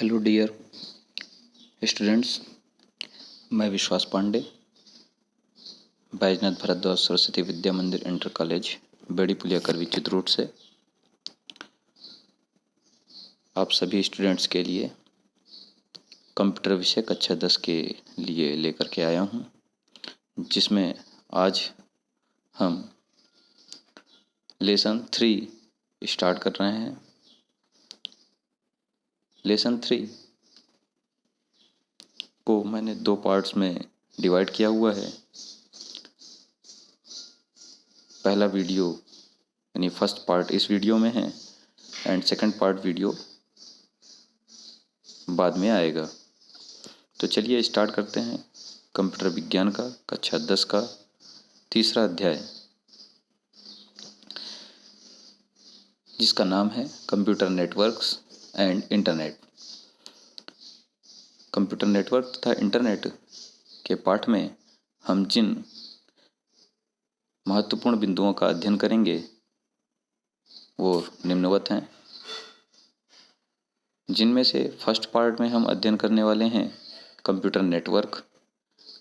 Hello dear students, मैं विश्वास पांडे, बैजनाथ भारद्वाज सरस्वती विद्या मंदिर इंटर कॉलेज बेड़ी पुलिया करवी चित्रकूट से आप सभी स्टूडेंट्स के लिए कंप्यूटर विषय कक्षा 10 के लिए लेकर के आया हूं, जिसमें आज हम लेसन 3 स्टार्ट कर रहे हैं। लेसन 3 को मैंने 2 पार्ट्स में डिवाइड किया हुआ है। पहला वीडियो यानी फर्स्ट पार्ट इस वीडियो में है एंड सेकंड पार्ट वीडियो बाद में आएगा। तो चलिए स्टार्ट करते हैं कंप्यूटर विज्ञान का कक्षा 10 का तीसरा अध्याय, जिसका नाम है computer networks and internet. Computer network तथा इंटरनेट के पाठ में हम जिन महत्वपूर्ण बिंदुओं का अध्ययन करेंगे वो निम्नवत हैं, जिनमें से फर्स्ट पार्ट में हम अध्ययन करने वाले हैं कंप्यूटर नेटवर्क,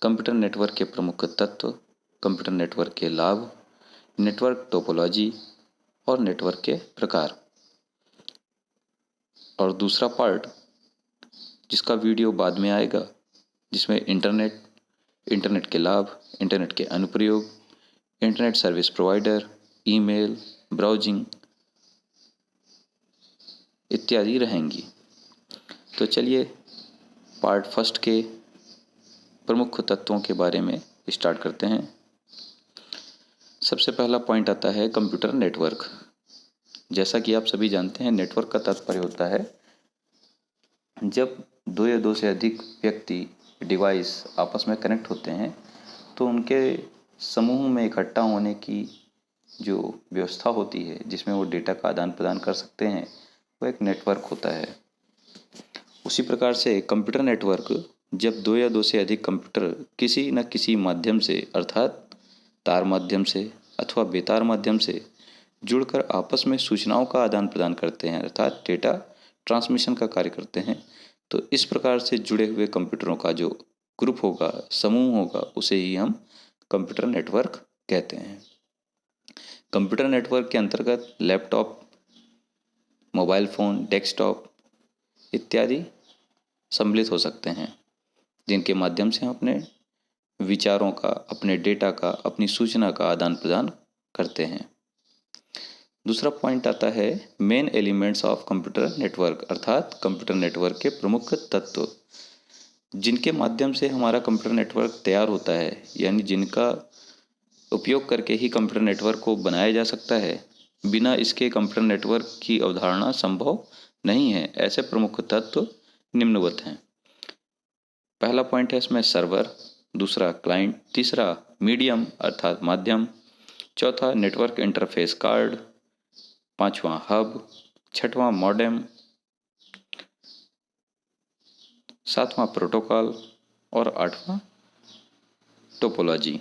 कंप्यूटर नेटवर्क के प्रमुख तत्व, कंप्यूटर नेटवर्क के लाभ, नेटवर्क टोपोलॉजी और नेटवर्क के प्रकार। और दूसरा पार्ट जिसका वीडियो बाद में आएगा, जिसमें इंटरनेट के लाभ, इंटरनेट के अनुप्रयोग, internet service provider, email, browsing इत्यादि रहेंगी। तो चलिए पार्ट फर्स्ट के प्रमुख तत्वों के बारे में स्टार्ट करते हैं। सबसे पहला पॉइंट आता है कंप्यूटर नेटवर्क। जैसा कि आप सभी जानते हैं, नेटवर्क का तात्पर्य होता है जब 2 या 2 से अधिक व्यक्ति डिवाइस आपस में कनेक्ट होते हैं तो उनके समूह में इकट्ठा होने की जो व्यवस्था होती है, जिसमें वो डेटा का आदान प्रदान कर सकते हैं, वो एक नेटवर्क होता है। उसी प्रकार से कंप्यूटर नेटवर्क जब 2 या 2 से अधिक कंप्यूटर किसी न किसी माध्यम से, अर्थात तार माध्यम से अथवा बेतार माध्यम से जुड़कर आपस में सूचनाओं का आदान प्रदान करते हैं, अर्थात डेटा ट्रांसमिशन का कार्य करते हैं, तो इस प्रकार से जुड़े हुए कंप्यूटरों का जो ग्रुप होगा, समूह होगा, उसे ही हम कंप्यूटर नेटवर्क कहते हैं। कंप्यूटर नेटवर्क के अंतर्गत लैपटॉप, मोबाइल फ़ोन, डेस्कटॉप इत्यादि सम्मिलित हो सकते हैं, जिनके माध्यम से हम अपने विचारों का, अपने डेटा का, अपनी सूचना का आदान प्रदान करते हैं। दूसरा पॉइंट आता है main elements of computer network, अर्थात कंप्यूटर नेटवर्क के प्रमुख तत्व, जिनके माध्यम से हमारा कंप्यूटर नेटवर्क तैयार होता है, यानी जिनका उपयोग करके ही कंप्यूटर नेटवर्क को बनाया जा सकता है। बिना इसके कंप्यूटर नेटवर्क की अवधारणा संभव नहीं है। ऐसे प्रमुख तत्व निम्नवत हैं। पहला पॉइंट है इसमें सर्वर, दूसरा क्लाइंट, तीसरा मीडियम अर्थात माध्यम, चौथा नेटवर्क इंटरफेस कार्ड, पांचवा हब, छठवां मॉडेम, सातवां प्रोटोकॉल और आठवां टोपोलॉजी।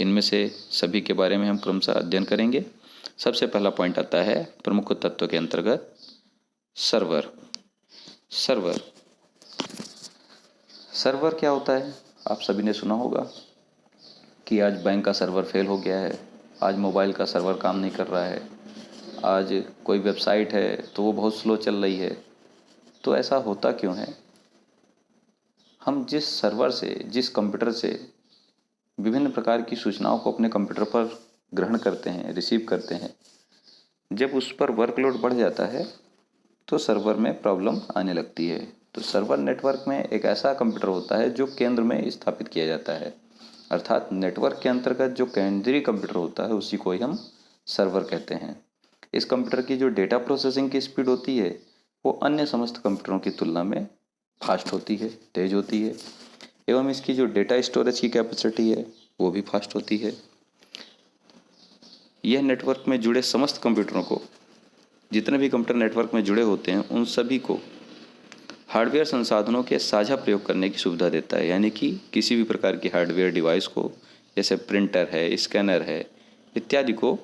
इनमें से सभी के बारे में हम क्रमशः अध्ययन करेंगे। सबसे पहला पॉइंट आता है प्रमुख तत्व के अंतर्गत सर्वर। सर्वर क्या होता है? आप सभी ने सुना होगा कि आज बैंक का सर्वर फेल हो गया है, आज मोबाइल का सर्वर काम नहीं कर रहा है, आज कोई वेबसाइट है तो वो बहुत स्लो चल रही है। तो ऐसा होता क्यों है? हम जिस सर्वर से, जिस कंप्यूटर से विभिन्न प्रकार की सूचनाओं को अपने कंप्यूटर पर ग्रहण करते हैं, रिसीव करते हैं, जब उस पर वर्कलोड बढ़ जाता है तो सर्वर में प्रॉब्लम आने लगती है। तो सर्वर नेटवर्क में एक ऐसा कंप्यूटर होता है जो केंद्र में स्थापित किया जाता है, अर्थात नेटवर्क के अंतर्गत जो केंद्रीय कंप्यूटर होता है उसी को ही हम सर्वर कहते हैं। इस कंप्यूटर की जो डेटा प्रोसेसिंग की स्पीड होती है वो अन्य समस्त कंप्यूटरों की तुलना में फास्ट होती है, तेज होती है, एवं इसकी जो डेटा स्टोरेज की कैपेसिटी है वो भी फास्ट होती है। यह नेटवर्क में जुड़े समस्त कंप्यूटरों को, जितने भी कंप्यूटर नेटवर्क में जुड़े होते हैं, उन सभी को हार्डवेयर संसाधनों के साझा प्रयोग करने की सुविधा देता है। यानी कि किसी भी प्रकार की हार्डवेयर डिवाइस को, जैसे प्रिंटर है, स्कैनर है इत्यादि को,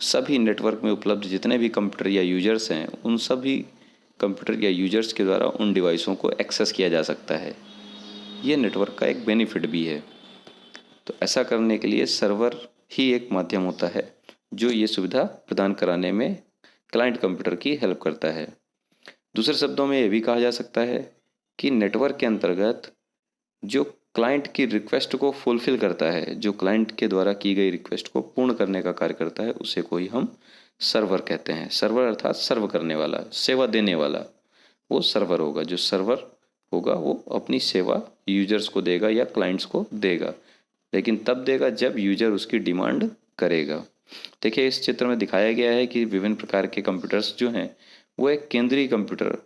सभी नेटवर्क में उपलब्ध जितने भी कंप्यूटर या यूजर्स हैं उन सभी कंप्यूटर या यूजर्स के द्वारा उन डिवाइसों को एक्सेस किया जा सकता है। ये नेटवर्क का एक बेनिफिट भी है। तो ऐसा करने के लिए सर्वर ही एक माध्यम होता है जो ये सुविधा प्रदान कराने में क्लाइंट कंप्यूटर की हेल्प करता है। दूसरे शब्दों में ये भी कहा जा सकता है कि नेटवर्क के अंतर्गत जो क्लाइंट की रिक्वेस्ट को फुलफिल करता है, जो क्लाइंट के द्वारा की गई रिक्वेस्ट को पूर्ण करने का कार्य करता है, उसे कोई हम सर्वर कहते हैं। सर्वर अर्थात सर्व करने वाला, सेवा देने वाला, वो सर्वर होगा। जो सर्वर होगा वो अपनी सेवा यूजर्स को देगा या क्लाइंट्स को देगा, लेकिन तब देगा जब यूजर उसकी डिमांड करेगा। देखिए, इस चित्र में दिखाया गया है कि विभिन्न प्रकार के कंप्यूटर्स जो हैं वो एक केंद्रीय कंप्यूटर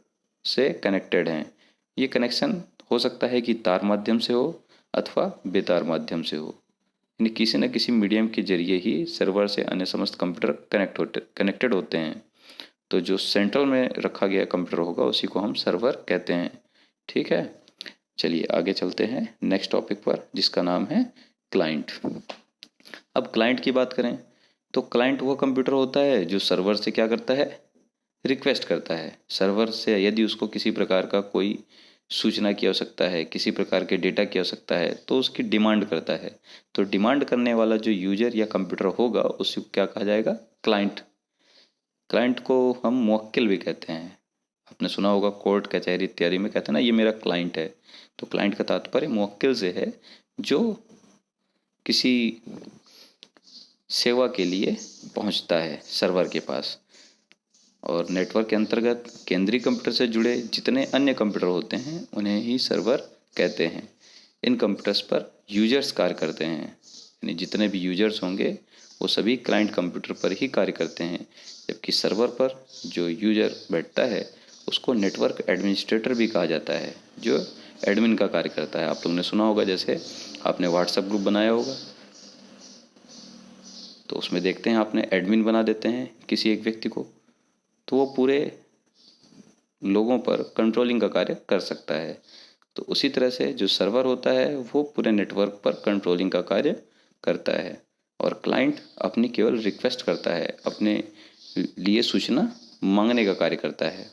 से कनेक्टेड हैं। ये कनेक्शन हो सकता है कि तार माध्यम से हो अथवा बेतार माध्यम से हो, यानी किसी न किसी मीडियम के जरिए ही सर्वर से अन्य समस्त कंप्यूटर कनेक्टेड होते हैं। तो जो सेंट्रल में रखा गया कंप्यूटर होगा उसी को हम सर्वर कहते हैं। ठीक है, चलिए आगे चलते हैं नेक्स्ट टॉपिक पर, जिसका नाम है क्लाइंट। अब क्लाइंट की बात करें तो क्लाइंट वो कंप्यूटर होता है जो सर्वर से क्या करता है, रिक्वेस्ट करता है। सर्वर से यदि उसको किसी प्रकार का कोई सूचना की आवश्यकता है, किसी प्रकार के डेटा की आवश्यकता है, तो उसकी डिमांड करता है। तो डिमांड करने वाला जो यूजर या कंप्यूटर होगा उसे क्या कहा जाएगा, क्लाइंट। क्लाइंट को हम मुवक्किल भी कहते हैं। आपने सुना होगा कोर्ट कचहरी इत्यादि में कहते हैं ना, ये मेरा क्लाइंट है। तो क्लाइंट का तात्पर्य मुवक्किल से है जो किसी सेवा के लिए पहुंचता है सर्वर के पास। और नेटवर्क के अंतर्गत केंद्रीय कंप्यूटर से जुड़े जितने अन्य कंप्यूटर होते हैं उन्हें ही सर्वर कहते हैं। इन कंप्यूटर्स पर यूजर्स कार्य करते हैं, यानी जितने भी यूजर्स होंगे वो सभी क्लाइंट कंप्यूटर पर ही कार्य करते हैं, जबकि सर्वर पर जो यूजर बैठता है उसको नेटवर्क एडमिनिस्ट्रेटर भी कहा जाता है, जो एडमिन का कार्य करता है। आप लोगों ने सुना होगा, जैसे आपने व्हाट्सएप ग्रुप बनाया होगा तो उसमें देखते हैं आपने एडमिन बना देते हैं किसी एक व्यक्ति को, तो वो पूरे लोगों पर कंट्रोलिंग का कार्य कर सकता है। तो उसी तरह से जो सर्वर होता है वो पूरे नेटवर्क पर कंट्रोलिंग का कार्य करता है, और क्लाइंट अपनी केवल रिक्वेस्ट करता है, अपने लिए सूचना मांगने का कार्य करता है।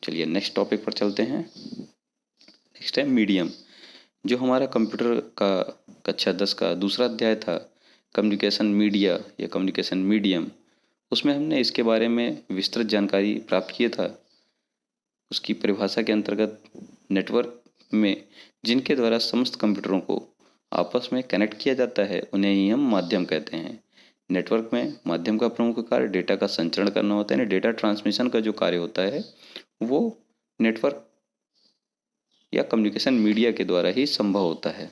चलिए नेक्स्ट टॉपिक पर चलते हैं। नेक्स्ट है मीडियम। जो हमारा कंप्यूटर का कक्षा 10 का दूसरा अध्याय था, कम्युनिकेशन मीडिया या कम्युनिकेशन मीडियम, उसमें हमने इसके बारे में विस्तृत जानकारी प्राप्त किया था। उसकी परिभाषा के अंतर्गत नेटवर्क में जिनके द्वारा समस्त कंप्यूटरों को आपस में कनेक्ट किया जाता है उन्हें ही हम माध्यम कहते हैं। नेटवर्क में माध्यम का प्रमुख कार्य डेटा का संचरण करना होता है, यानी डेटा ट्रांसमिशन का जो कार्य होता है वो नेटवर्क या कम्युनिकेशन मीडिया के द्वारा ही संभव होता है।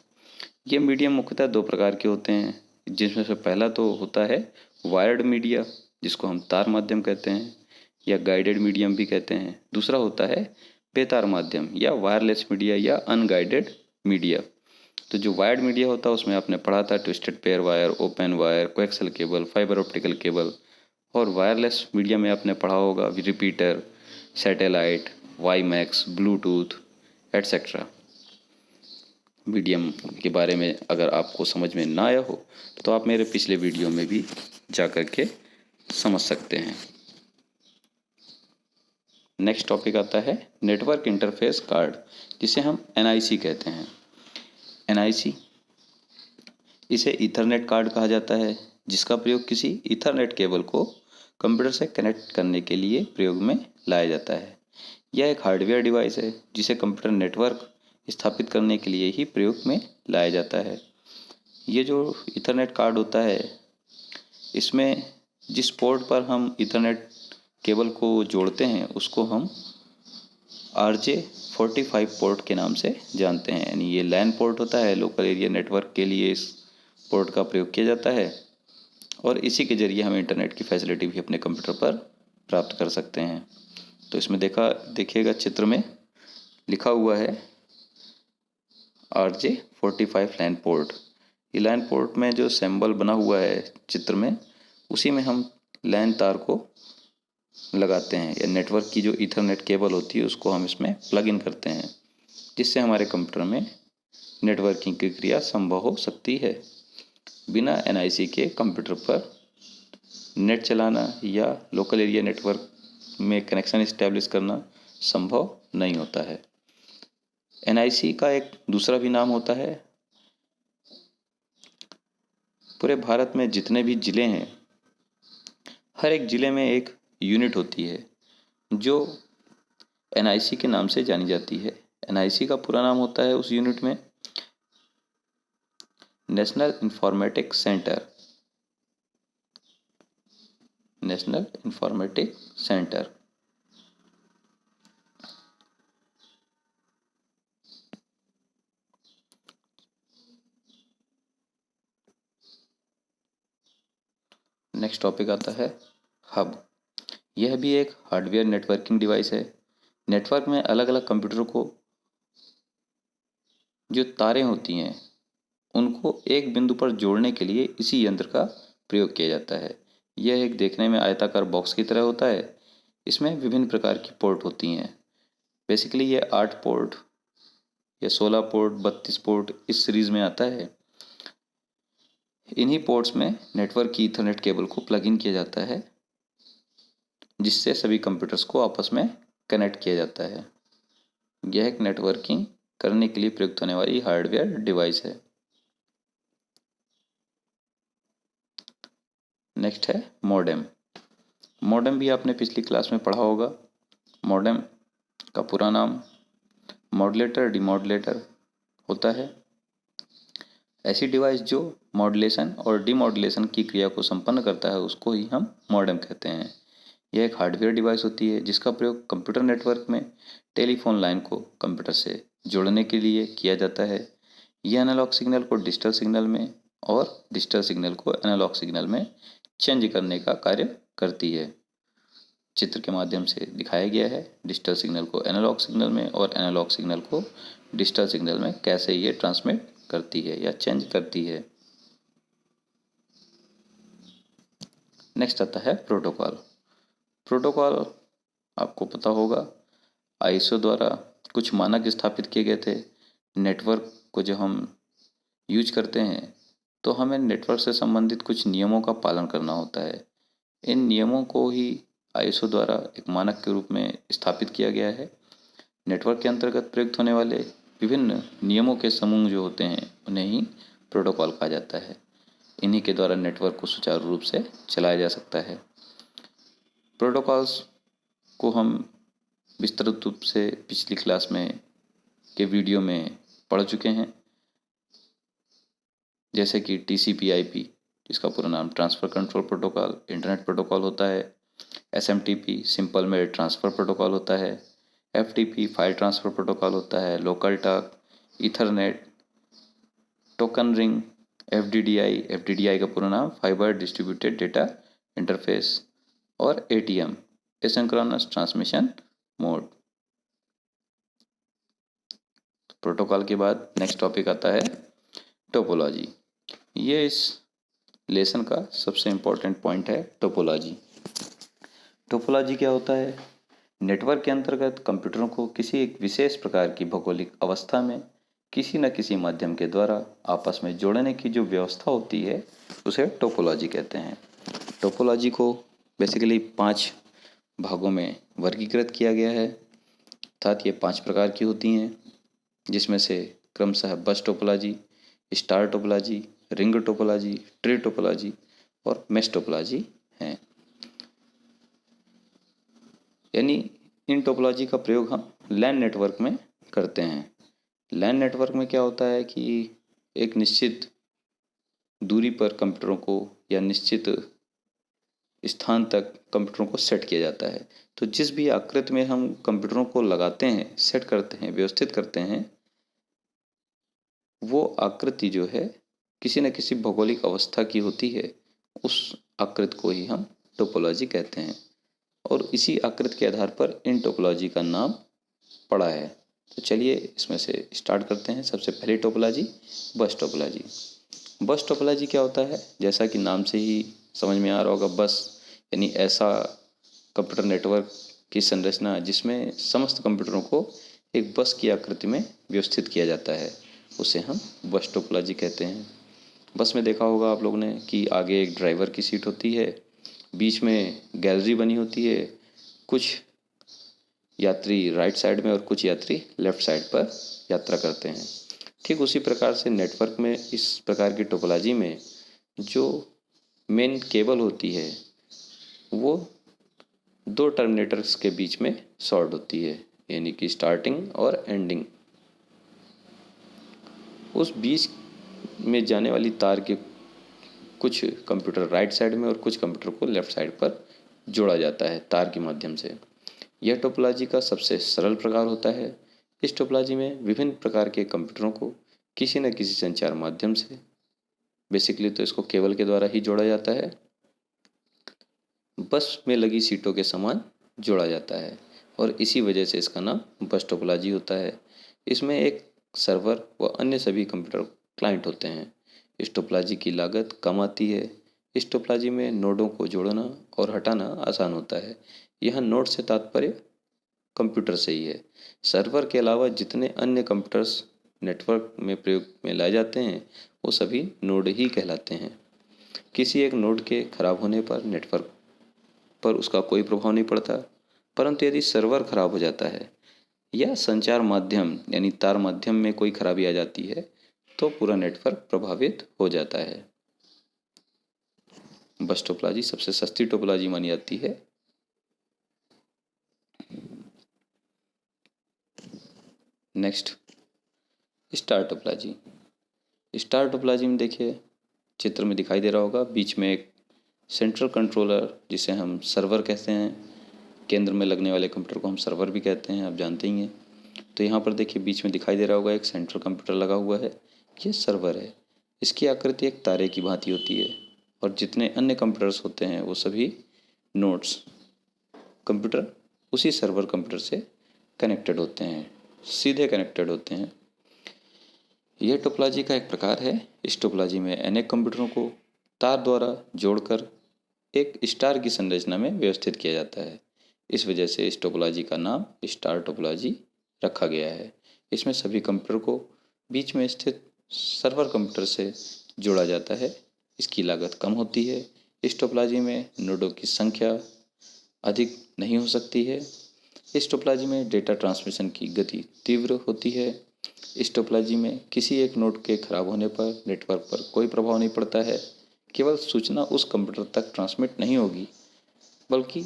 ये मीडियम मुख्यतः दो प्रकार के होते हैं, जिसमें से पहला तो होता है वायर्ड मीडिया, जिसको हम तार माध्यम कहते हैं या गाइडेड मीडियम भी कहते हैं। दूसरा होता है बेतार माध्यम या वायरलेस मीडिया या अनगाइडेड मीडिया। तो जो वायर्ड मीडिया होता है उसमें आपने पढ़ा था twisted pair wire, open wire, coaxial cable, fibre optical cable. और वायरलेस मीडिया में आपने पढ़ा होगा repeater, satellite, WiMAX, Bluetooth etcetera. Medium के बारे में अगर आपको समझ में ना आया हो तो आप मेरे पिछले वीडियो में भी जा कर के समझ सकते हैं। नेक्स्ट टॉपिक आता है नेटवर्क इंटरफेस कार्ड, जिसे हम NIC कहते हैं। NIC, इसे ईथरनेट कार्ड कहा जाता है, जिसका प्रयोग किसी ईथरनेट केबल को कंप्यूटर से कनेक्ट करने के लिए प्रयोग में लाया जाता है। यह एक हार्डवेयर डिवाइस है जिसे कंप्यूटर नेटवर्क स्थापित करने के लिए ही प्रयोग में लाया जाता है। ये जो ईथरनेट कार्ड होता है, इसमें जिस पोर्ट पर हम ईथरनेट केबल को जोड़ते हैं उसको हम RJ45 पोर्ट के नाम से जानते हैं, यानी ये लैन पोर्ट होता है। लोकल एरिया नेटवर्क के लिए इस पोर्ट का प्रयोग किया जाता है और इसी के जरिए हम इंटरनेट की फैसिलिटी भी अपने कंप्यूटर पर प्राप्त कर सकते हैं। तो इसमें देखिएगा चित्र में लिखा हुआ है RJ45 लैन पोर्ट। ये लैन पोर्ट में जो सिंबल बना हुआ है चित्र में, उसी में हम लैन तार को लगाते हैं, या नेटवर्क की जो ईथरनेट केबल होती है उसको हम इसमें प्लग इन करते हैं, जिससे हमारे कंप्यूटर में नेटवर्किंग की क्रिया संभव हो सकती है। बिना NIC के कंप्यूटर पर नेट चलाना या लोकल एरिया नेटवर्क में कनेक्शन इस्टेब्लिश करना संभव नहीं होता है। NIC का एक दूसरा भी नाम होता है, पूरे भारत में जितने भी ज़िले हैं, हर एक ज़िले में एक यूनिट होती है जो NIC के नाम से जानी जाती है। NIC का पूरा नाम होता है उस यूनिट में national informatic centre. National informatic centre. Next topic आता है हब। यह भी एक हार्डवेयर नेटवर्किंग डिवाइस है। नेटवर्क में अलग अलग कंप्यूटर को जो तारें होती हैं उनको एक बिंदु पर जोड़ने के लिए इसी यंत्र का प्रयोग किया जाता है। यह एक देखने में आयताकार बॉक्स की तरह होता है। इसमें विभिन्न प्रकार की पोर्ट होती हैं। बेसिकली ये 8 पोर्ट या 16 पोर्ट 32 पोर्ट इस सीरीज़ में आता है। इन्हीं पोर्ट्स में नेटवर्क की ईथरनेट केबल को प्लग इन किया जाता है जिससे सभी कंप्यूटर्स को आपस में कनेक्ट किया जाता है। यह एक नेटवर्किंग करने के लिए प्रयुक्त होने वाली हार्डवेयर डिवाइस है। नेक्स्ट है मॉडेम। मॉडेम भी आपने पिछली क्लास में पढ़ा होगा। मॉडेम का पूरा नाम मॉड्यूलेटर डिमॉड्यूलेटर होता है। ऐसी डिवाइस जो मॉड्यूलेशन और डिमॉड्यूलेशन की क्रिया को संपन्न करता है उसको ही हम मॉडेम कहते हैं। यह एक हार्डवेयर डिवाइस होती है जिसका प्रयोग कंप्यूटर नेटवर्क में टेलीफोन लाइन को कंप्यूटर से जोड़ने के लिए किया जाता है। यह एनालॉग सिग्नल को डिजिटल सिग्नल में और डिजिटल सिग्नल को एनालॉग सिग्नल में चेंज करने का कार्य करती है। चित्र के माध्यम से दिखाया गया है डिजिटल सिग्नल को एनालॉग सिग्नल में और एनालॉग सिग्नल को डिजिटल सिग्नल में कैसे ये ट्रांसमिट करती है या चेंज करती है। नेक्स्ट आता है प्रोटोकॉल। प्रोटोकॉल आपको पता होगा ISO द्वारा कुछ मानक स्थापित किए गए थे। नेटवर्क को जब हम यूज करते हैं तो हमें नेटवर्क से संबंधित कुछ नियमों का पालन करना होता है। इन नियमों को ही ISO द्वारा एक मानक के रूप में स्थापित किया गया है। नेटवर्क के अंतर्गत प्रयुक्त होने वाले विभिन्न नियमों के समूह जो होते हैं उन्हें ही प्रोटोकॉल कहा जाता है। इन्हीं के द्वारा नेटवर्क को सुचारू रूप से चलाया जा सकता है। प्रोटोकॉल्स को हम विस्तृत रूप से पिछली क्लास में के वीडियो में पढ़ चुके हैं, जैसे कि TCP/IP जिसका पूरा नाम transfer control protocol internet protocol होता है। SMTP simple mail transfer protocol होता है। FTP फाइल ट्रांसफ़र प्रोटोकॉल होता है। Local talk, ethernet, token ring, FDDI का पूरा नाम फाइबर डिस्ट्रीब्यूटेड डेटा इंटरफेस और ATM asynchronous transmission mode. Protocol के बाद नेक्स्ट टॉपिक आता है टोपोलॉजी। ये इस लेसन का सबसे इम्पोर्टेंट पॉइंट है टोपोलॉजी। टोपोलॉजी क्या होता है? नेटवर्क के अंतर्गत कंप्यूटरों को किसी एक विशेष प्रकार की भौगोलिक अवस्था में किसी न किसी माध्यम के द्वारा आपस में जोड़ने की जो व्यवस्था होती है उसे टोपोलॉजी कहते हैं। टोपोलॉजी को बेसिकली 5 भागों में वर्गीकृत किया गया है, अर्थात ये 5 प्रकार की होती हैं, जिसमें से क्रमशः बस topology, star topology, ring topology, tree topology और मेश टोपोलॉजी हैं। यानी इन टोपोलॉजी का प्रयोग हम लैन नेटवर्क में करते हैं। लैन नेटवर्क में क्या होता है कि एक निश्चित दूरी पर कंप्यूटरों को या निश्चित स्थान तक कंप्यूटरों को सेट किया जाता है। तो जिस भी आकृति में हम कंप्यूटरों को लगाते हैं, सेट करते हैं, व्यवस्थित करते हैं, वो आकृति जो है किसी न किसी भौगोलिक अवस्था की होती है। उस आकृति को ही हम टोपोलॉजी कहते हैं और इसी आकृति के आधार पर इन टोपोलॉजी का नाम पड़ा है। तो चलिए इसमें से स्टार्ट करते हैं। सबसे पहली टोपोलॉजी बस टोपोलॉजी। बस टोपोलॉजी क्या होता है? जैसा कि नाम से ही समझ में आ रहा होगा, बस यानी ऐसा कंप्यूटर नेटवर्क की संरचना जिसमें समस्त कंप्यूटरों को एक बस की आकृति में व्यवस्थित किया जाता है, उसे हम बस टोपोलॉजी कहते हैं। बस में देखा होगा आप लोगों ने कि आगे एक ड्राइवर की सीट होती है, बीच में गैलरी बनी होती है, कुछ यात्री राइट साइड में और कुछ यात्री लेफ्ट साइड पर यात्रा करते हैं। ठीक उसी प्रकार से नेटवर्क में इस प्रकार की टोपोलॉजी में जो मेन केबल होती है वो दो टर्मिनेटर्स के बीच में शॉर्ट होती है, यानी कि स्टार्टिंग और एंडिंग। उस बीच में जाने वाली तार के कुछ कंप्यूटर राइट साइड में और कुछ कंप्यूटर को लेफ्ट साइड पर जोड़ा जाता है तार के माध्यम से। यह टोपोलॉजी का सबसे सरल प्रकार होता है। इस टोपोलॉजी में विभिन्न प्रकार के कंप्यूटरों को किसी न किसी संचार माध्यम से, बेसिकली तो इसको केबल के द्वारा ही जोड़ा जाता है, बस में लगी सीटों के समान जोड़ा जाता है और इसी वजह से इसका नाम बस टोपोलॉजी होता है। इसमें एक सर्वर व अन्य सभी कंप्यूटर क्लाइंट होते हैं। इस टोपोलॉजी की लागत कम आती है। इस टोपोलॉजी में नोडों को जोड़ना और हटाना आसान होता है। यहाँ नोड से तात्पर्य कंप्यूटर से ही है। सर्वर के अलावा जितने अन्य कंप्यूटर्स नेटवर्क में प्रयोग में लाए जाते हैं वो सभी नोड ही कहलाते हैं। किसी एक नोड के खराब होने पर नेटवर्क पर उसका कोई प्रभाव नहीं पड़ता, परंतु यदि सर्वर खराब हो जाता है या संचार माध्यम यानी तार माध्यम में कोई खराबी आ जाती है तो पूरा नेटवर्क प्रभावित हो जाता है। बस टोपोलॉजी सबसे सस्ती टोपोलॉजी मानी जाती है। Next, star topology. Star topology में देखिए चित्र में दिखाई दे रहा होगा, बीच में एक सेंट्रल कंट्रोलर जिसे हम सर्वर कहते हैं, केंद्र में लगने वाले कंप्यूटर को हम सर्वर भी कहते हैं, आप जानते ही हैं। तो यहाँ पर देखिए बीच में दिखाई दे रहा होगा एक सेंट्रल कंप्यूटर लगा हुआ है, ये सर्वर है। इसकी आकृति एक तारे की भांति होती है और जितने अन्य कंप्यूटर्स होते हैं वो सभी नोड्स कंप्यूटर उसी सर्वर कंप्यूटर से कनेक्टेड होते हैं, सीधे कनेक्टेड होते हैं। यह टोपोलॉजी का एक प्रकार है। इस टोपोलॉजी में अनेक कंप्यूटरों को तार द्वारा जोड़कर एक स्टार की संरचना में व्यवस्थित किया जाता है। इस वजह से इस टोपोलॉजी का नाम स्टार टोपोलॉजी रखा गया है। इसमें सभी कंप्यूटर को बीच में स्थित सर्वर कंप्यूटर से जोड़ा जाता है। इसकी लागत कम होती है। इस टोपोलॉजी में नोडों की संख्या अधिक नहीं हो सकती है। इस टोपोलॉजी में डेटा ट्रांसमिशन की गति तीव्र होती है। इस टोपोलॉजी में किसी एक नोड के खराब होने पर नेटवर्क पर कोई प्रभाव नहीं पड़ता है। केवल सूचना उस कंप्यूटर तक ट्रांसमिट नहीं होगी बल्कि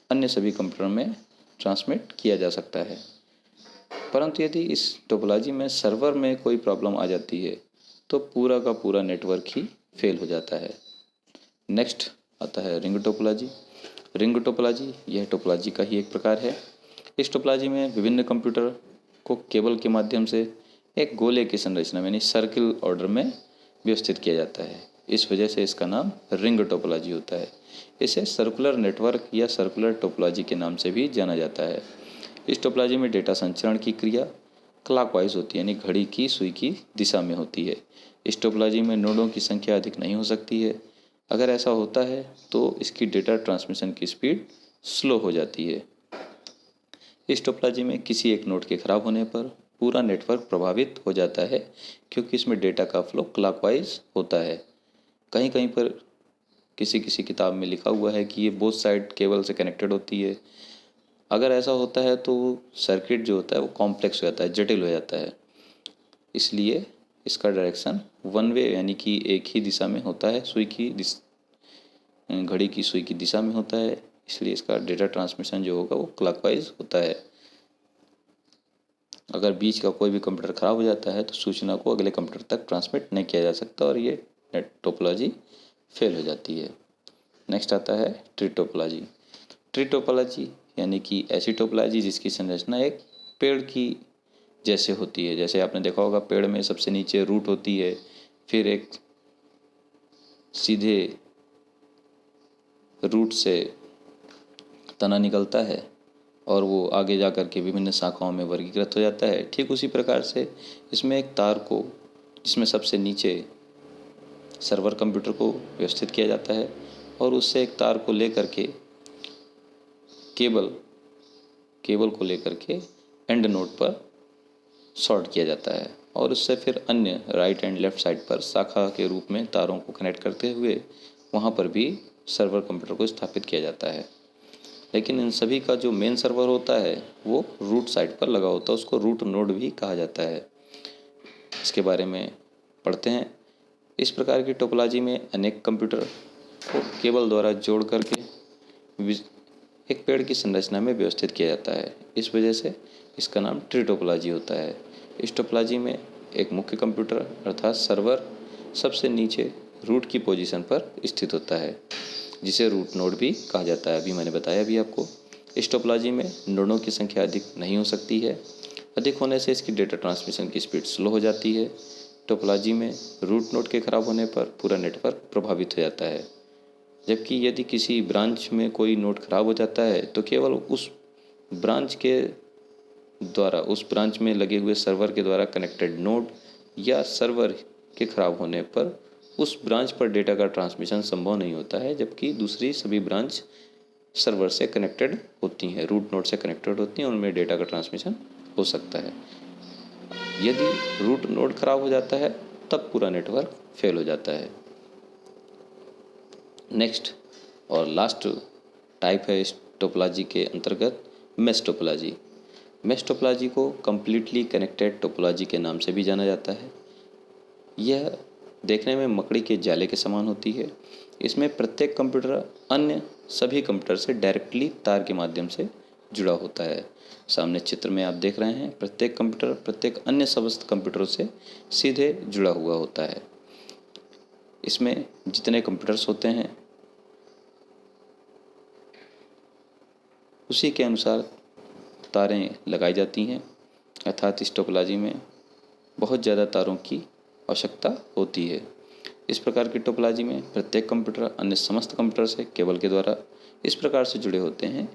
अन्य सभी कंप्यूटर में ट्रांसमिट किया जा सकता है। परंतु यदि इस टोपोलॉजी में सर्वर में कोई प्रॉब्लम आ जाती है तो पूरा का पूरा नेटवर्क ही फेल हो जाता है। नेक्स्ट आता है रिंग टोपोलॉजी। रिंग टोपोलॉजी यह टोपोलॉजी का ही एक प्रकार है। इस टोपोलॉजी में विभिन्न कंप्यूटर को केबल के माध्यम से एक गोले की संरचना में यानी सर्किल ऑर्डर में व्यवस्थित किया जाता है। इस वजह से इसका नाम रिंग टोपोलॉजी होता है। इसे सर्कुलर नेटवर्क या सर्कुलर टोपोलॉजी के नाम से भी जाना जाता है। इस टोपोलॉजी में डेटा संचरण की क्रिया क्लॉकवाइज होती है यानी घड़ी की सुई की दिशा में होती है। इस टोपोलॉजी में नोडों की संख्या अधिक नहीं हो सकती है। अगर ऐसा होता है तो इसकी डेटा ट्रांसमिशन की स्पीड स्लो हो जाती है। इस टोपोलॉजी में किसी एक नोड के खराब होने पर पूरा नेटवर्क प्रभावित हो जाता है क्योंकि इसमें डेटा का फ्लो क्लॉकवाइज होता है। कहीं कहीं पर किसी किसी किताब में लिखा हुआ है कि ये बोथ साइड केबल से कनेक्टेड होती है। अगर ऐसा होता है तो सर्किट जो होता है वो कॉम्प्लेक्स हो जाता है, जटिल हो जाता है। इसलिए इसका डायरेक्शन वन वे यानी कि एक ही दिशा में होता है, घड़ी की सुई की दिशा में होता है। इसलिए इसका डेटा ट्रांसमिशन जो होगा वो क्लॉकवाइज होता है। अगर बीच का कोई भी कंप्यूटर खराब हो जाता है तो सूचना को अगले कंप्यूटर तक ट्रांसमिट नहीं किया जा सकता और ये नेट टोपोलॉजी फेल हो जाती है। नेक्स्ट आता है ट्री टोपोलॉजी। ट्री टोपोलॉजी यानी कि ऐसी टोपोलॉजी जिसकी संरचना एक पेड़ की जैसे होती है। जैसे आपने देखा होगा पेड़ में सबसे नीचे रूट होती है, फिर एक सीधे रूट से तना निकलता है और वो आगे जा कर के विभिन्न शाखाओं में वर्गीकृत हो जाता है। ठीक उसी प्रकार से इसमें एक तार को जिसमें सबसे नीचे सर्वर कंप्यूटर को व्यवस्थित किया जाता है और उससे एक तार को लेकर के केबल को लेकर के एंड नोड पर शॉर्ट किया जाता है और उससे फिर अन्य राइट एंड लेफ्ट साइड पर शाखा के रूप में तारों को कनेक्ट करते हुए वहाँ पर भी सर्वर कंप्यूटर को स्थापित किया जाता है। लेकिन इन सभी का जो मेन सर्वर होता है वो रूट साइड पर लगा होता है, उसको रूट नोड भी कहा जाता है। इसके बारे में पढ़ते हैं। इस प्रकार की टोपोलॉजी में अनेक कंप्यूटर को केबल द्वारा जोड़ करके एक पेड़ की संरचना में व्यवस्थित किया जाता है। इस वजह से इसका नाम ट्री टोपोलॉजी होता है। इस टोपोलॉजी में एक मुख्य कंप्यूटर अर्थात सर्वर सबसे नीचे रूट की पोजीशन पर स्थित होता है, जिसे रूट नोड भी कहा जाता है। अभी मैंने बताया भी आपको। इस टोपोलॉजी में नोडों की संख्या अधिक नहीं हो सकती है। अधिक होने से इसकी डेटा ट्रांसमिशन की स्पीड स्लो हो जाती है। टोपोलॉजी में रूट नोड के खराब होने पर पूरा नेटवर्क प्रभावित हो जाता है। जबकि यदि किसी ब्रांच में कोई नोड खराब हो जाता है तो केवल उस ब्रांच के द्वारा, उस ब्रांच में लगे हुए सर्वर के द्वारा कनेक्टेड नोड या सर्वर के खराब होने पर उस ब्रांच पर डेटा का ट्रांसमिशन संभव नहीं होता है, जबकि दूसरी सभी ब्रांच सर्वर से कनेक्टेड होती हैं, रूट नोड से कनेक्टेड होती हैं, उनमें डेटा का ट्रांसमिशन हो सकता है। यदि रूट नोड खराब हो जाता है तब पूरा नेटवर्क फेल हो जाता है। नेक्स्ट और लास्ट टाइप है इस टोपोलॉजी के अंतर्गत मेश टोपोलॉजी। मेश टोपोलॉजी को कंप्लीटली कनेक्टेड टोपोलॉजी के नाम से भी जाना जाता है। यह देखने में मकड़ी के जाले के समान होती है। इसमें प्रत्येक कंप्यूटर अन्य सभी कंप्यूटर से डायरेक्टली तार के माध्यम से जुड़ा होता है। सामने चित्र में आप देख रहे हैं, प्रत्येक कंप्यूटर प्रत्येक अन्य समस्त कंप्यूटरों से सीधे जुड़ा हुआ होता है। इसमें जितने कंप्यूटर्स होते हैं उसी के अनुसार तारें लगाई जाती हैं, अर्थात इस टोपोलॉजी में बहुत ज़्यादा तारों की आवश्यकता होती है। इस प्रकार की टोपोलॉजी में प्रत्येक कंप्यूटर अन्य समस्त कंप्यूटर से केबल के द्वारा इस प्रकार से जुड़े होते हैं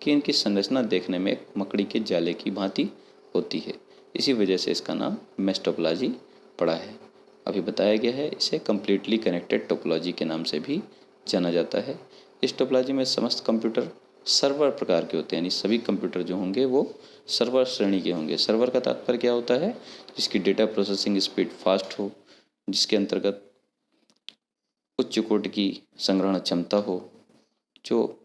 कि इनकी संरचना देखने में एक मकड़ी के जाले की भांति होती है। इसी वजह से इसका नाम मेश टोपोलॉजी पड़ा है। अभी बताया गया है, इसे कम्प्लीटली कनेक्टेड टोपोलॉजी के नाम से भी जाना जाता है। इस टोपोलॉजी में समस्त कंप्यूटर सर्वर प्रकार के होते हैं, यानी सभी कंप्यूटर जो होंगे वो सर्वर श्रेणी के होंगे। सर्वर का तात्पर्य क्या होता है? जिसकी डेटा प्रोसेसिंग स्पीड फास्ट हो, जिसके अंतर्गत उच्च कोटि की संग्रहण क्षमता हो, जो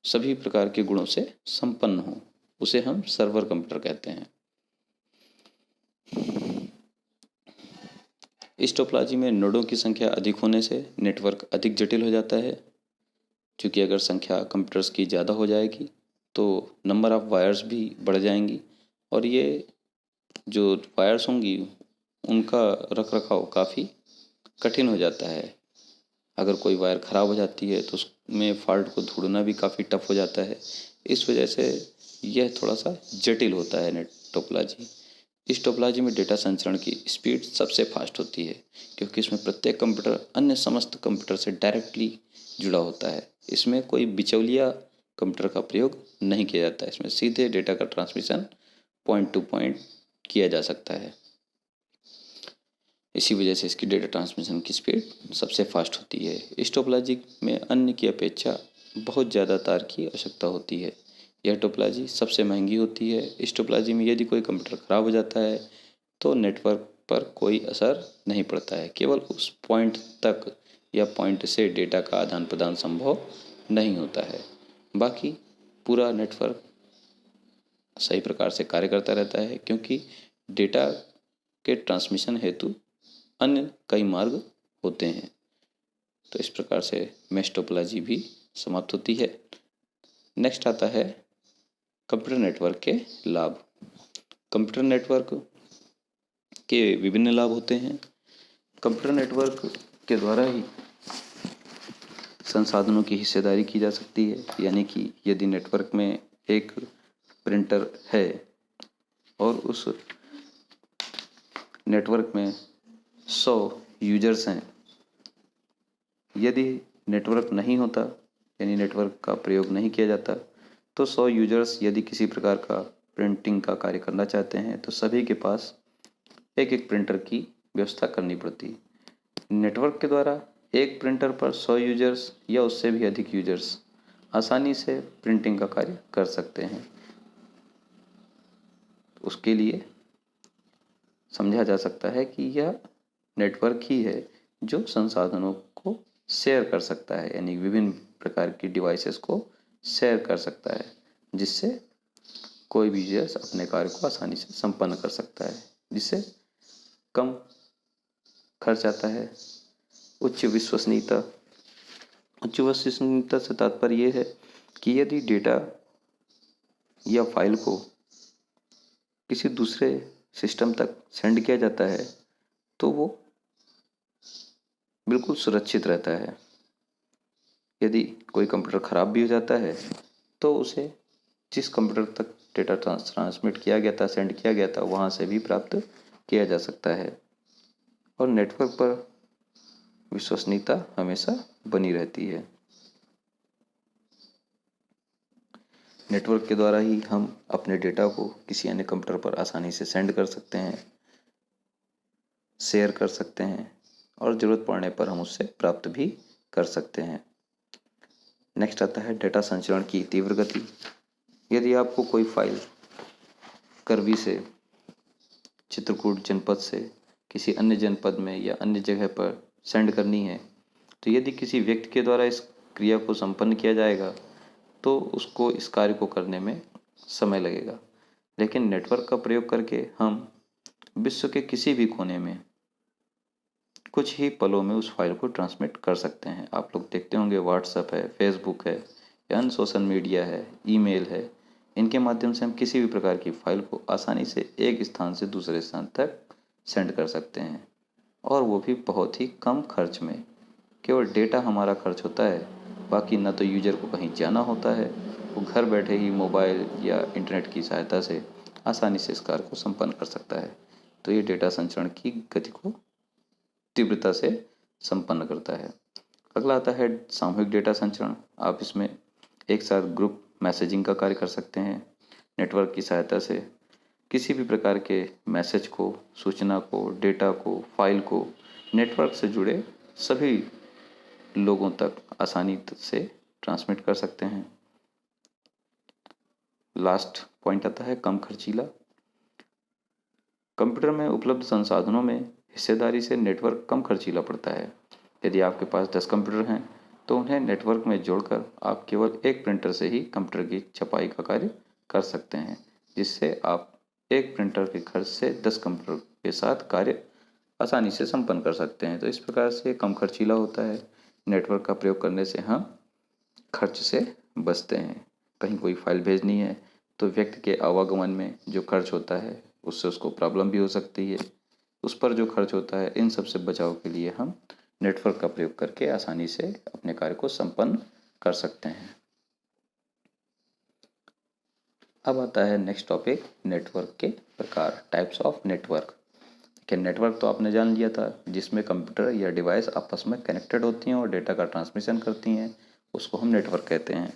सभी प्रकार के गुणों से संपन्न हो, उसे हम सर्वर कंप्यूटर कहते हैं। इस टोपोलॉजी में नोडों की संख्या अधिक होने से नेटवर्क अधिक जटिल हो जाता है, क्योंकि अगर संख्या कंप्यूटर्स की ज़्यादा हो जाएगी तो नंबर ऑफ़ वायर्स भी बढ़ जाएंगी, और ये जो वायर्स होंगी उनका रख रखाव काफ़ी कठिन हो जाता है। अगर कोई वायर ख़राब हो जाती है तो उसमें फॉल्ट को ढूंढना भी काफ़ी टफ हो जाता है। इस वजह से यह थोड़ा सा जटिल होता है नेट टोपोलॉजी। इस टोपोलॉजी में डेटा संचरण की स्पीड सबसे फास्ट होती है, क्योंकि इसमें प्रत्येक कंप्यूटर अन्य समस्त कंप्यूटर से डायरेक्टली जुड़ा होता है। इसमें कोई बिचौलिया कंप्यूटर का प्रयोग नहीं किया जाता है। इसमें सीधे डेटा का ट्रांसमिशन पॉइंट टू पॉइंट किया जा सकता है। इसी वजह से इसकी डेटा ट्रांसमिशन की स्पीड सबसे फास्ट होती है। इस टोपोलॉजी में अन्य की अपेक्षा बहुत ज़्यादा तार की आवश्यकता होती है। यह टोपोलॉजी सबसे महंगी होती है। इस टोपोलॉजी में यदि कोई कंप्यूटर ख़राब हो जाता है तो नेटवर्क पर कोई असर नहीं पड़ता है, केवल उस पॉइंट तक या पॉइंट से डेटा का आदान प्रदान संभव नहीं होता है। बाकी पूरा नेटवर्क सही प्रकार से कार्य करता रहता है, क्योंकि डेटा के ट्रांसमिशन हेतु अन्य कई मार्ग होते हैं। तो इस प्रकार से मेश टोपोलॉजी भी समाप्त होती है। नेक्स्ट आता है कंप्यूटर नेटवर्क के लाभ। कंप्यूटर नेटवर्क के विभिन्न लाभ होते हैं। कंप्यूटर नेटवर्क के द्वारा ही संसाधनों की हिस्सेदारी की जा सकती है, यानी कि यदि नेटवर्क में एक प्रिंटर है और उस नेटवर्क में 100 यूजर्स हैं, यदि नेटवर्क नहीं होता यानी नेटवर्क का प्रयोग नहीं किया जाता तो 100 यूजर्स यदि किसी प्रकार का प्रिंटिंग का कार्य करना चाहते हैं तो सभी के पास एक एक प्रिंटर की व्यवस्था करनी पड़ती। नेटवर्क के द्वारा एक प्रिंटर पर 100 यूजर्स या उससे भी अधिक यूजर्स आसानी से प्रिंटिंग का कार्य कर सकते हैं। उसके लिए समझा जा सकता है कि यह नेटवर्क ही है जो संसाधनों को शेयर कर सकता है, यानी विभिन्न प्रकार की डिवाइसेस को शेयर कर सकता है, जिससे कोई भी यूजर्स अपने कार्य को आसानी से संपन्न कर सकता है, जिससे कम खर्च आता है। उच्च विश्वसनीयता। उच्च विश्वसनीयता से तात्पर्य यह है कि यदि डेटा या फाइल को किसी दूसरे सिस्टम तक सेंड किया जाता है तो वो बिल्कुल सुरक्षित रहता है। यदि कोई कंप्यूटर ख़राब भी हो जाता है तो उसे जिस कंप्यूटर तक डेटा ट्रांसमिट किया गया था, सेंड किया गया था, वहाँ से भी प्राप्त किया जा सकता है। और नेटवर्क पर विश्वसनीयता हमेशा बनी रहती है। नेटवर्क के द्वारा ही हम अपने डेटा को किसी अन्य कंप्यूटर पर आसानी से सेंड कर सकते हैं, शेयर कर सकते हैं और ज़रूरत पड़ने पर हम उससे प्राप्त भी कर सकते हैं। नेक्स्ट आता है डेटा संचरण की तीव्र गति। यदि आपको कोई फाइल करवी से, चित्रकूट जनपद से किसी अन्य जनपद में या अन्य जगह पर सेंड करनी है, तो यदि किसी व्यक्ति के द्वारा इस क्रिया को संपन्न किया जाएगा तो उसको इस कार्य को करने में समय लगेगा। लेकिन नेटवर्क का प्रयोग करके हम विश्व के किसी भी कोने में कुछ ही पलों में उस फाइल को ट्रांसमिट कर सकते हैं। आप लोग देखते होंगे व्हाट्सएप है, फेसबुक है या अन्य सोशल मीडिया है, ईमेल है, इनके माध्यम से हम किसी भी प्रकार की फाइल को आसानी से एक स्थान से दूसरे स्थान तक सेंड कर सकते हैं, और वो भी बहुत ही कम खर्च में। केवल डेटा हमारा खर्च होता है, बाकी ना तो यूजर को कहीं जाना होता है, वो घर बैठे ही मोबाइल या इंटरनेट की सहायता से आसानी से इस कार्य को संपन्न कर सकता है। तो ये डेटा संचरण की गति को तीव्रता से संपन्न करता है। अगला आता है सामूहिक डेटा संचरण। आप इसमें एक साथ ग्रुप मैसेजिंग का कार्य कर सकते हैं। नेटवर्क की सहायता से किसी भी प्रकार के मैसेज को, सूचना को, डेटा को, फाइल को नेटवर्क से जुड़े सभी लोगों तक आसानी से ट्रांसमिट कर सकते हैं। लास्ट पॉइंट आता है कम खर्चीला। कंप्यूटर में उपलब्ध संसाधनों में हिस्सेदारी से नेटवर्क कम खर्चीला पड़ता है। यदि आपके पास 10 कंप्यूटर हैं तो उन्हें नेटवर्क में जोड़कर आप केवल एक प्रिंटर से ही कंप्यूटर की छपाई का कार्य कर सकते हैं, जिससे आप एक प्रिंटर के खर्च से 10 कंप्यूटर के साथ कार्य आसानी से संपन्न कर सकते हैं। तो इस प्रकार से कम खर्चीला होता है। नेटवर्क का प्रयोग करने से हम खर्च से बचते हैं। कहीं कोई फाइल भेजनी है तो व्यक्ति के आवागमन में जो खर्च होता है उससे उसको प्रॉब्लम भी हो सकती है, उस पर जो खर्च होता है, इन सब से बचाव के लिए हम नेटवर्क का प्रयोग करके आसानी से अपने कार्य को संपन्न कर सकते हैं। अब आता है नेक्स्ट टॉपिक, नेटवर्क के प्रकार, टाइप्स ऑफ नेटवर्क। कि नेटवर्क तो आपने जान लिया था, जिसमें कंप्यूटर या डिवाइस आपस में कनेक्टेड होती हैं और डेटा का ट्रांसमिशन करती हैं, उसको हम नेटवर्क कहते हैं।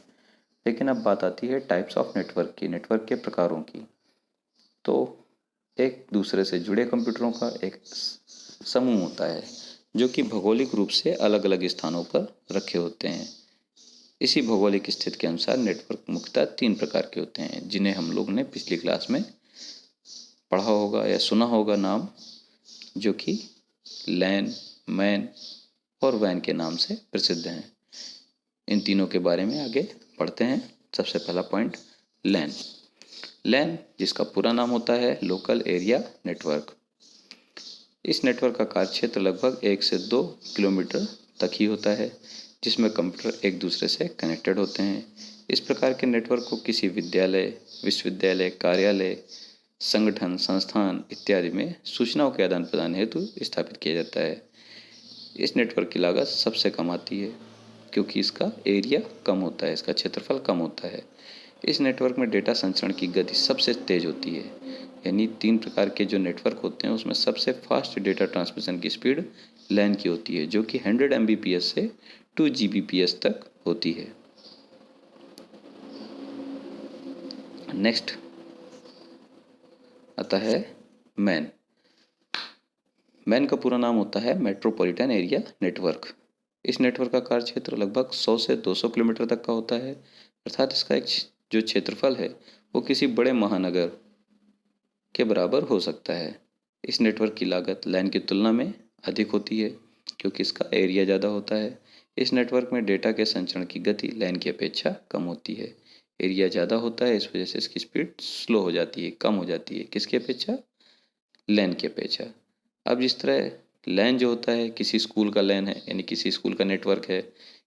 लेकिन अब बात आती है टाइप्स ऑफ नेटवर्क की, नेटवर्क के प्रकारों की। तो एक दूसरे से जुड़े कंप्यूटरों का एक समूह होता है जो कि भौगोलिक रूप से अलग अलग स्थानों पर रखे होते हैं। इसी भौगोलिक स्थिति के अनुसार नेटवर्क मुख्यतः 3 प्रकार के होते हैं, जिन्हें हम लोग ने पिछली क्लास में पढ़ा होगा या सुना होगा नाम, जो कि लैन, मैन और वैन के नाम से प्रसिद्ध हैं। इन तीनों के बारे में आगे पढ़ते हैं। सबसे पहला पॉइंट, लैन। लैन जिसका पूरा नाम होता है लोकल एरिया नेटवर्क। इस नेटवर्क का कार्य क्षेत्र लगभग 1 से 2 किलोमीटर तक ही होता है, जिसमें कंप्यूटर एक दूसरे से कनेक्टेड होते हैं। इस प्रकार के नेटवर्क को किसी विद्यालय, विश्वविद्यालय, कार्यालय, संगठन, संस्थान इत्यादि में सूचनाओं के आदान प्रदान हेतु स्थापित किया जाता है। इस नेटवर्क की लागत सबसे कम आती है क्योंकि इसका एरिया कम होता है, इसका क्षेत्रफल कम होता है। इस नेटवर्क में डेटा संचरण की गति सबसे तेज होती है। यानी 3 प्रकार के जो नेटवर्क होते हैं उसमें सबसे फास्ट डेटा ट्रांसमिशन की स्पीड लैन की होती है, जो कि 100 Mbps से 2 Gbps तक होती है। नेक्स्ट आता है मैन। मैन का पूरा नाम होता है मेट्रोपॉलिटन एरिया नेटवर्क। इस नेटवर्क का कार्य क्षेत्र लगभग 100 से 200 किलोमीटर तक का होता है, अर्थात इसका एक जो क्षेत्रफल है वो किसी बड़े महानगर के बराबर हो सकता है। इस नेटवर्क की लागत लैन की तुलना में अधिक होती है क्योंकि इसका एरिया ज़्यादा होता है। इस नेटवर्क में डेटा के संचरण की गति लैन की अपेक्षा कम होती है। एरिया ज़्यादा होता है, इस वजह से इसकी स्पीड स्लो हो जाती है, कम हो जाती है। किसकी अपेक्षा? लैन की अपेक्षा। अब जिस तरह लैन जो होता है, किसी स्कूल का लैन है, यानी किसी स्कूल का नेटवर्क है,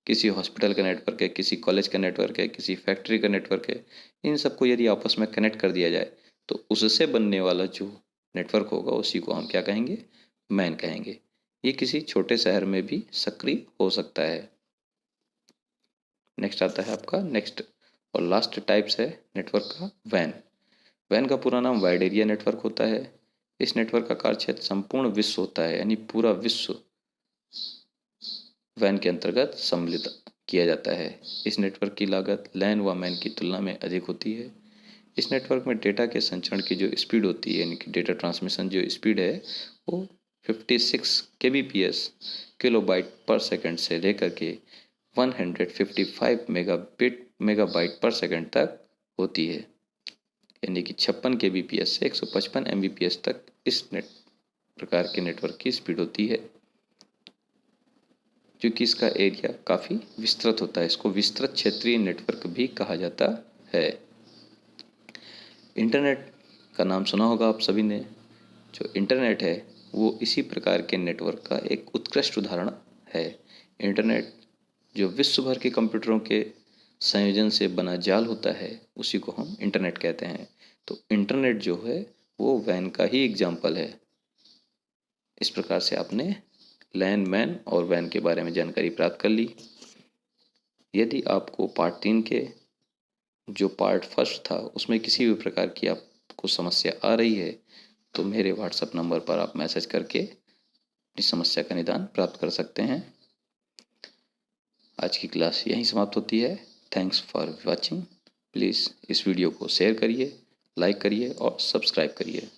किसी हॉस्पिटल का नेटवर्क है, किसी कॉलेज का नेटवर्क है, किसी फैक्ट्री का नेटवर्क है, इन सबको यदि आपस में कनेक्ट कर दिया जाए तो उससे बनने वाला जो नेटवर्क होगा उसी को हम क्या कहेंगे? मैन कहेंगे। ये किसी छोटे शहर में भी सक्रिय हो सकता है। नेक्स्ट आता है आपका नेक्स्ट और लास्ट टाइप्स है नेटवर्क का वैन। वैन का पूरा नाम वाइड एरिया नेटवर्क होता है। इस नेटवर्क का कार्य क्षेत्र संपूर्ण विश्व होता है, यानी पूरा विश्व वैन के अंतर्गत सम्मिलित किया जाता है। इस नेटवर्क की लागत लैन व मैन की तुलना में अधिक होती है। इस नेटवर्क में डेटा के संचरण की जो स्पीड होती है, यानी कि डेटा ट्रांसमिशन जो स्पीड है, वो 56 kbps किलोबाइट पर सेकंड से लेकर के 155 मेगाबाइट पर सेकंड तक होती है, यानी कि 56 kbps से 155 mbps तक इस प्रकार के नेटवर्क की स्पीड होती है। क्योंकि इसका एरिया काफ़ी विस्तृत होता है, इसको विस्तृत क्षेत्रीय नेटवर्क भी कहा जाता है। इंटरनेट का नाम सुना होगा आप सभी ने। जो इंटरनेट है वो इसी प्रकार के नेटवर्क का एक उत्कृष्ट उदाहरण है। इंटरनेट जो विश्व भर के कंप्यूटरों के संयोजन से बना जाल होता है, उसी को हम इंटरनेट कहते हैं। तो इंटरनेट जो है वो वैन का ही एग्जाम्पल है। इस प्रकार से आपने लैन, मैन और वैन के बारे में जानकारी प्राप्त कर ली। यदि आपको पार्ट 3 के जो पार्ट फर्स्ट था उसमें किसी भी प्रकार की आपको समस्या आ रही है तो मेरे व्हाट्सएप नंबर पर आप मैसेज करके अपनी समस्या का निदान प्राप्त कर सकते हैं। आज की क्लास यहीं समाप्त होती है। Thanks for watching. प्लीज़ इस वीडियो को शेयर करिए, लाइक करिए और सब्सक्राइब करिए।